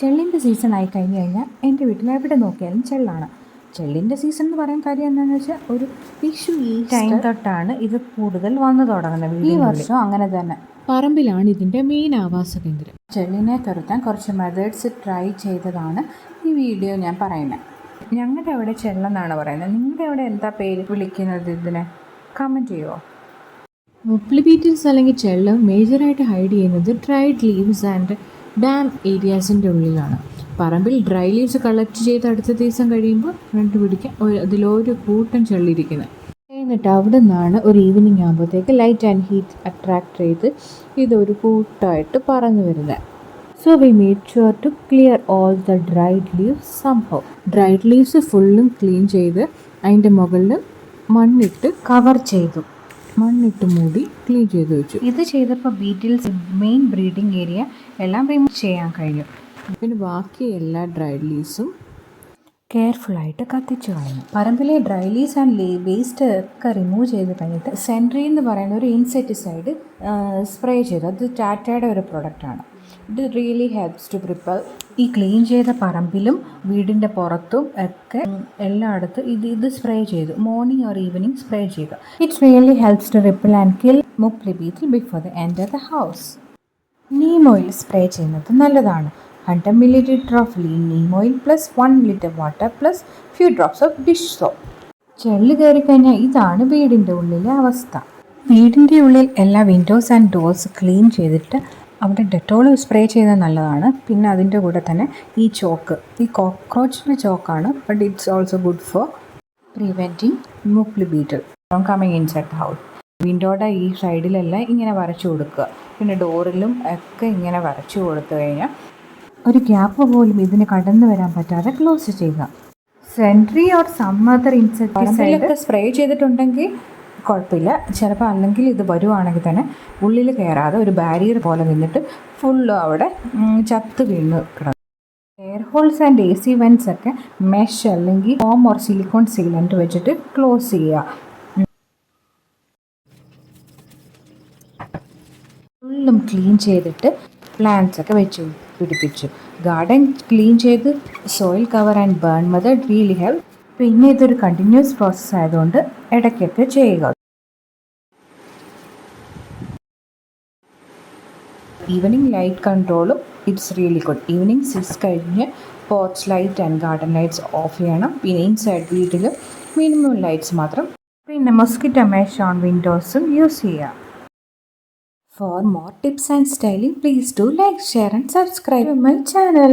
ചെള്ളിൻ്റെ season ആയി കഴിഞ്ഞ് കഴിഞ്ഞാൽ എൻ്റെ വീട്ടിൽ എവിടെ നോക്കിയാലും ചെള്ളാണ്. ചെള്ളിൻ്റെ സീസൺ എന്ന് പറയാൻ കാര്യം എന്താണെന്ന് വെച്ചാൽ ഒരു വിഷു ഈ ടൈം തൊട്ടാണ് ഇത് കൂടുതൽ വന്നു തുടങ്ങുന്നത്. ഈ വർഷം അങ്ങനെ തന്നെ പറമ്പിലാണ് ഇതിൻ്റെ മെയിൻ ആവാസ കേന്ദ്രം. ചെള്ളിനെ തുരത്താൻ കുറച്ച് മെത്തേഡ്സ് ട്രൈ ചെയ്തതാണ് ഈ വീഡിയോ ഞാൻ പറയുന്നത്. ഞങ്ങളുടെ അവിടെ ചെള്ളെന്നാണ് പറയുന്നത്. നിങ്ങളുടെ അവിടെ എന്താ പേര് വിളിക്കുന്നത്? ഇതിനെ കമൻറ്റ് ചെയ്യുമോ? മുപ്ലി ബീറ്റിൽസ് അല്ലെങ്കിൽ ചെള്ളം മേജറായിട്ട് ഹൈഡ് ചെയ്യുന്നത് ഡ്രൈഡ് ലീവ്സ് ആൻഡ് ഡാം ഏരിയാസിൻ്റെ ഉള്ളിലാണ്. പറമ്പിൽ ഡ്രൈ ലീവ്സ് കളക്ട് ചെയ്ത് അടുത്ത ദിവസം കഴിയുമ്പോൾ കണ്ടുപിടിക്കാൻ അതിലൊരു കൂട്ടം ചെള്ളിരിക്കുന്നത്. എന്നിട്ട് അവിടെ നിന്നാണ് ഒരു ഈവനിങ് ആകുമ്പോഴത്തേക്ക് ലൈറ്റ് ആൻഡ് ഹീറ്റ് അട്രാക്ട് ചെയ്ത് ഇതൊരു കൂട്ടമായിട്ട് പറന്നു വരുന്നത്. So we made sure to clear all the dried leaves സംഭവം. ഡ്രൈഡ് ലീവ്സ് ഫുള്ളും ക്ലീൻ ചെയ്ത് അതിൻ്റെ മുകളിൽ മണ്ണിട്ട് കവർ ചെയ്തു, മണ്ണിട്ട് മൂടി ക്ലീൻ ചെയ്ത് വെച്ചു. ഇത് ചെയ്തപ്പോൾ ബീറ്റിൽസ് മെയിൻ ബ്രീഡിംഗ് ഏരിയ എല്ലാം റിമൂവ് ചെയ്യാൻ കഴിഞ്ഞു. പിന്നെ ബാക്കി എല്ലാ ഡ്രൈഡ് ലീവ്സും കെയർഫുള്ളായിട്ട് കത്തിച്ചു കളഞ്ഞു. പറമ്പിലെ ഡ്രൈ ലീവ്സ് ആൻഡ് വേസ്റ്റ് ഒക്കെ റിമൂവ് ചെയ്ത് കഴിഞ്ഞിട്ട് സെൻട്രി എന്ന് പറയുന്ന ഒരു ഇൻസെക്ടിസൈഡ് സ്പ്രേ ചെയ്തു. അത് ടാറ്റയുടെ ഒരു പ്രൊഡക്റ്റാണ്. ഇത് റിയലി ഹെൽപ്സ് ടു പ്രിപ്പയർ. ഈ ക്ലീൻ ചെയ്ത പറമ്പിലും വീടിൻ്റെ പുറത്തും ഒക്കെ എല്ലായിടത്തും ഇത് സ്പ്രേ ചെയ്തു. മോർണിംഗ് ഓർ ഈവനിങ് സ്പ്രേ ചെയ്യുക. It's really helps to repel and kill മുപ്ലി beetle before the enter the house. Neem oil spray ചെയ്യുന്നത് നല്ലതാണ്. 100 ml of lean neem oil plus 1 liter water plus few drops of dish soap. ചെള്ളി കയറിക്കഴിഞ്ഞാൽ ഇതാണ് വീടിൻ്റെ ഉള്ളിലെ അവസ്ഥ. വീടിൻ്റെ ഉള്ളിൽ എല്ലാ വിൻഡോസ് ആൻഡ് ഡോർസ് ക്ലീൻ ചെയ്തിട്ട് അവിടെ ഡെറ്റോൾ സ്പ്രേ ചെയ്താൽ നല്ലതാണ്. പിന്നെ അതിൻ്റെ കൂടെ തന്നെ ഈ ചോക്ക്, ഈ കോക്രോച്ചിൻ്റെ ചോക്കാണ്, but it's also good for preventing മുപ്ലി beetle from coming inside the house. വിൻഡോയുടെ ഈ സൈഡിലെല്ലാം ഇങ്ങനെ വരച്ചു കൊടുക്കുക. പിന്നെ ഡോറിലും ഒക്കെ ഇങ്ങനെ വരച്ചു കൊടുത്തു കഴിഞ്ഞാൽ ഒരു ഗ്യാപ്പ് പോലും ഇതിന് കടന്നു വരാൻ പറ്റാതെ ക്ലോസ് ചെയ്യുക. Sentry or some other insecticide spray ചെയ്തിട്ടുണ്ടെങ്കിൽ കുഴപ്പമില്ല. ചിലപ്പോൾ അല്ലെങ്കിൽ ഇത് വരുവാണെങ്കിൽ തന്നെ ഉള്ളിൽ കയറാതെ ഒരു ബാരിയർ പോലെ നിന്നിട്ട് ഫുള്ള് അവിടെ ചത്ത് വീണ് കിടക്കും. Air holes and AC vents ഒക്കെ മെഷ് അല്ലെങ്കിൽ ഫോം ഓർ സിലിക്കോൺ സീലൻറ്റ് വെച്ചിട്ട് ക്ലോസ് ചെയ്യുക. ഫുള്ളും ക്ലീൻ ചെയ്തിട്ട് പ്ലാന്റ്സ് ഒക്കെ വെച്ച് പിടിപ്പിച്ചു. ഗാർഡൻ ക്ലീൻ ചെയ്ത് soil cover and burn method really help. പിന്നെ ഇതൊരു കണ്ടിന്യൂസ് പ്രോസസ്സ് ആയതുകൊണ്ട് ഇടയ്ക്കൊക്കെ ചെയ്യുക. ഈവനിങ് ലൈറ്റ് കൺട്രോളും ഇറ്റ്സ് റിയലി ഗുഡ്. ഈവനിങ് 6 കഴിഞ്ഞ് porch light and garden lights off ചെയ്യണം. പിന്നെ ഇൻസൈഡ് വീട്ടിൽ മിനിമം ലൈറ്റ്സ് മാത്രം. പിന്നെ മൊസ്കിറ്റോ മെഷ് ഓൺ വിൻഡോസും യൂസ് ചെയ്യുക. For more tips and styling, please do like, share and subscribe to my channel.